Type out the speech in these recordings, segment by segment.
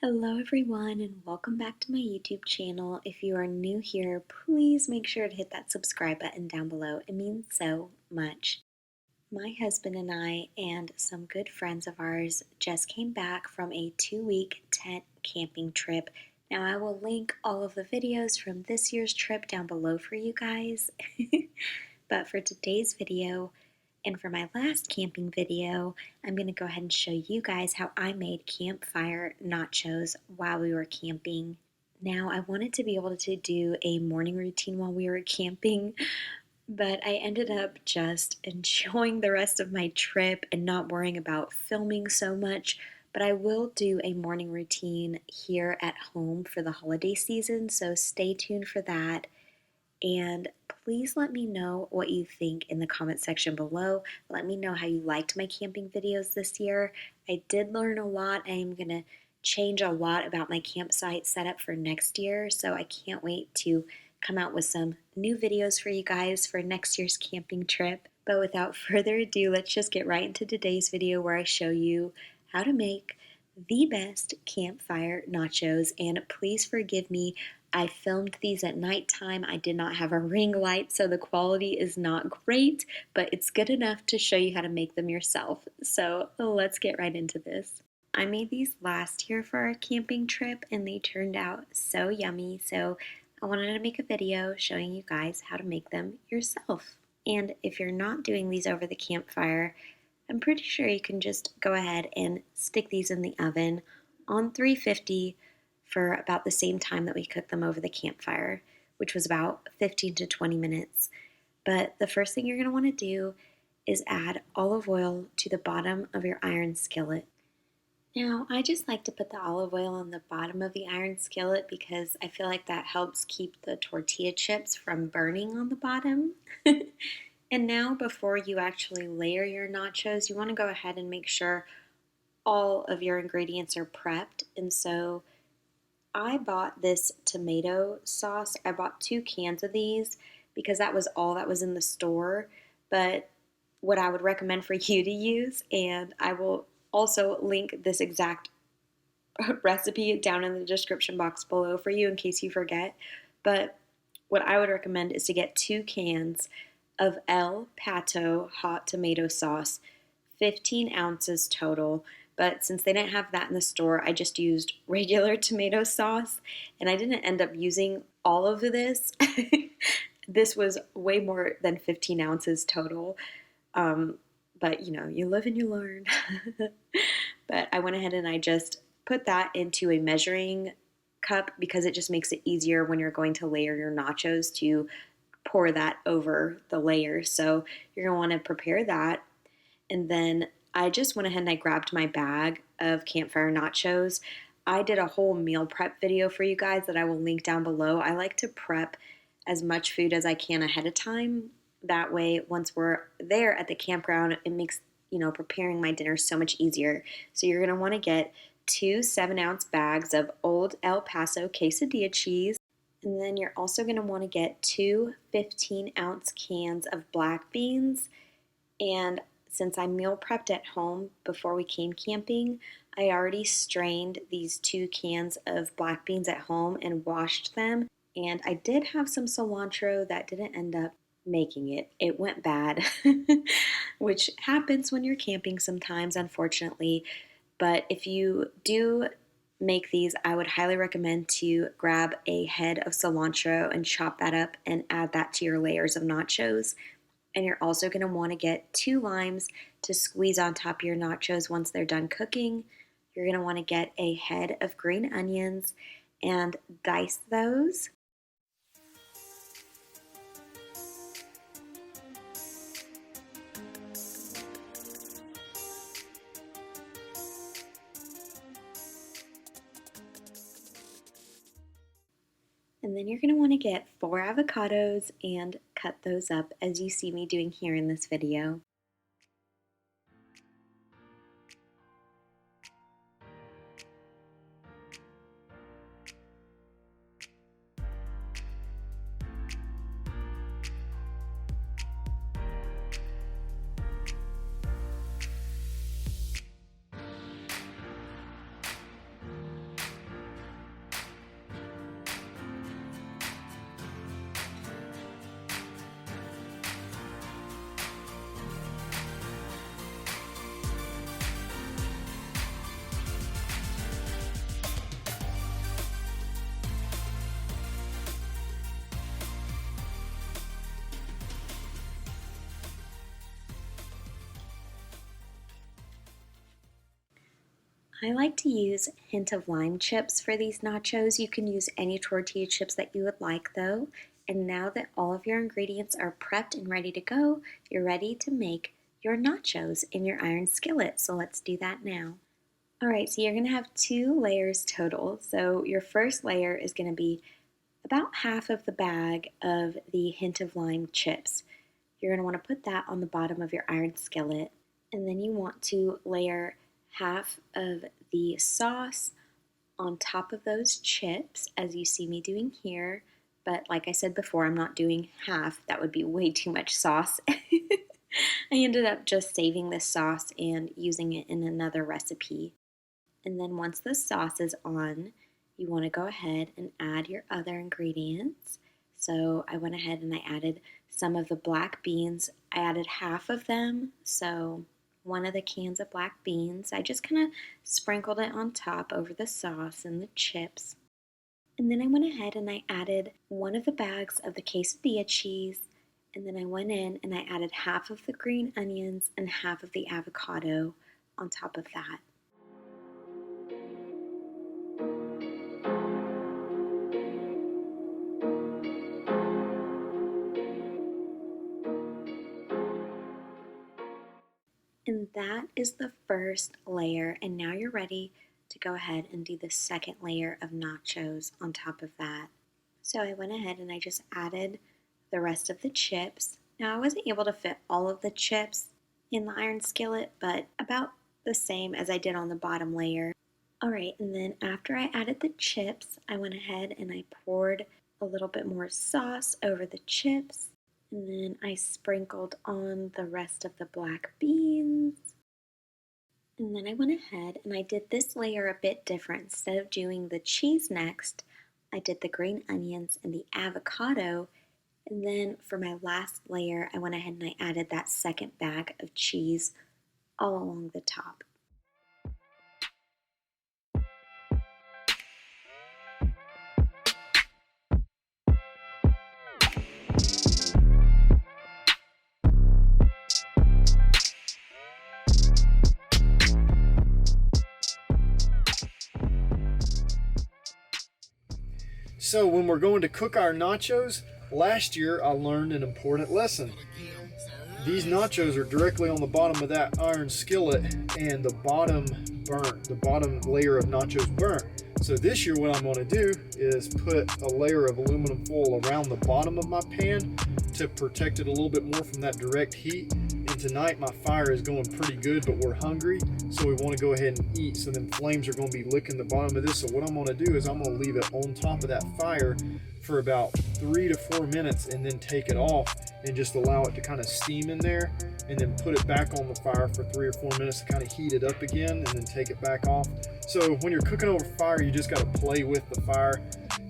Hello everyone and welcome back to my YouTube channel. If you are new here, please make sure to hit that subscribe button down below. It means so much. My husband and I and some good friends of ours just came back from a 2-week tent camping trip. Now I will link all of the videos from this year's trip down below for you guys. But for today's video, and for my last camping video, I'm going to go ahead and show you guys how I made campfire nachos while we were camping. Now, I wanted to be able to do a morning routine while we were camping, but I ended up just enjoying the rest of my trip and not worrying about filming so much. But I will do a morning routine here at home for the holiday season, so stay tuned for that. And please let me know what you think in the comment section below. Let me know how you liked my camping videos this year. I did learn a lot. I am going to change a lot about my campsite setup for next year, so I can't wait to come out with some new videos for you guys for next year's camping trip. But without further ado, let's just get right into today's video where I show you how to make the best campfire nachos. And please forgive me, I filmed these at nighttime. I did not have a ring light, so the quality is not great, but it's good enough to show you how to make them yourself. So let's get right into this. I made these last year for our camping trip and they turned out so yummy, so I wanted to make a video showing you guys how to make them yourself. And if you're not doing these over the campfire, I'm pretty sure you can just go ahead and stick these in the oven on 350 for about the same time that we cooked them over the campfire, which was about 15 to 20 minutes. But the first thing you're going to want to do is add olive oil to the bottom of your iron skillet. Now, I just like to put the olive oil on the bottom of the iron skillet because I feel like that helps keep the tortilla chips from burning on the bottom. And now, before you actually layer your nachos, you want to go ahead and make sure all of your ingredients are prepped. And so I bought this tomato sauce. I bought 2 cans of these because that was all that was in the store. But what I would recommend for you to use, and I will also link this exact recipe down in the description box below for you in case you forget. But what I would recommend is to get 2 cans of El Pato hot tomato sauce, 15 ounces total. But since they didn't have that in the store, I just used regular tomato sauce, and I didn't end up using all of this. This was way more than 15 ounces total. But you know, you live and you learn. But I went ahead and I just put that into a measuring cup because it just makes it easier when you're going to layer your nachos to pour that over the layer. So you're going to want to prepare that. And then I just went ahead and I grabbed my bag of campfire nachos. I did a whole meal prep video for you guys that I will link down below. I like to prep as much food as I can ahead of time. That way, once we're there at the campground, it makes, preparing my dinner so much easier. So you're going to want to get 2 7-ounce bags of Old El Paso quesadilla cheese. And then you're also going to want to get 2 15-ounce cans of black beans. And since I meal prepped at home before we came camping, I already strained these 2 cans of black beans at home and washed them. And I did have some cilantro that didn't end up making it. It went bad, which happens when you're camping sometimes, unfortunately. But if you do make these, I would highly recommend to grab a head of cilantro and chop that up and add that to your layers of nachos. And you're also going to want to get 2 limes to squeeze on top of your nachos once they're done cooking. You're going to want to get a head of green onions and dice those. And then you're going to want to get 4 avocados and cut those up as you see me doing here in this video. I like to use Hint of Lime chips for these nachos. You can use any tortilla chips that you would like though. And now that all of your ingredients are prepped and ready to go, you're ready to make your nachos in your iron skillet. So let's do that now. All right, so you're gonna have 2 layers total. So your first layer is gonna be about half of the bag of the Hint of Lime chips. You're gonna wanna put that on the bottom of your iron skillet. And then you want to layer half of the sauce on top of those chips, as you see me doing here. But like I said before, I'm not doing half. That would be way too much sauce. I ended up just saving this sauce and using it in another recipe. And then once the sauce is on, you want to go ahead and add your other ingredients. So I went ahead and I added some of the black beans. I added half of them, so one of the cans of black beans. I just kind of sprinkled it on top over the sauce and the chips. And then I went ahead and I added one of the bags of the quesadilla cheese. And then I went in and I added half of the green onions and half of the avocado on top of that. And that is the first layer. And now you're ready to go ahead and do the second layer of nachos on top of that. So I went ahead and I just added the rest of the chips. Now I wasn't able to fit all of the chips in the iron skillet, but about the same as I did on the bottom layer. Alright, and then after I added the chips, I went ahead and I poured a little bit more sauce over the chips. And then I sprinkled on the rest of the black beans. And then I went ahead and I did this layer a bit different. Instead of doing the cheese next, I did the green onions and the avocado. And then for my last layer, I went ahead and I added that second bag of cheese all along the top. So when we're going to cook our nachos, last year I learned an important lesson. These nachos are directly on the bottom of that iron skillet and the bottom burnt, the bottom layer of nachos burnt. So this year what I'm going to do is put a layer of aluminum foil around the bottom of my pan to protect it a little bit more from that direct heat. And tonight my fire is going pretty good, but we're hungry, so we want to go ahead and eat. So then flames are going to be licking the bottom of this. So what I'm going to do is I'm going to leave it on top of that fire for about 3 to 4 minutes and then take it off and just allow it to kind of steam in there, and then put it back on the fire for 3 or 4 minutes to kind of heat it up again and then take it back off. So when you're cooking over fire, you just got to play with the fire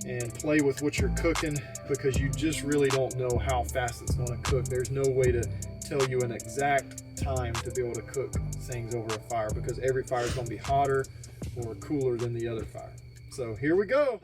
and play with what you're cooking, because you just really don't know how fast it's going to cook. There's no way to tell you an exact time to be able to cook things over a fire, because every fire is going to be hotter or cooler than the other fire. So here we go.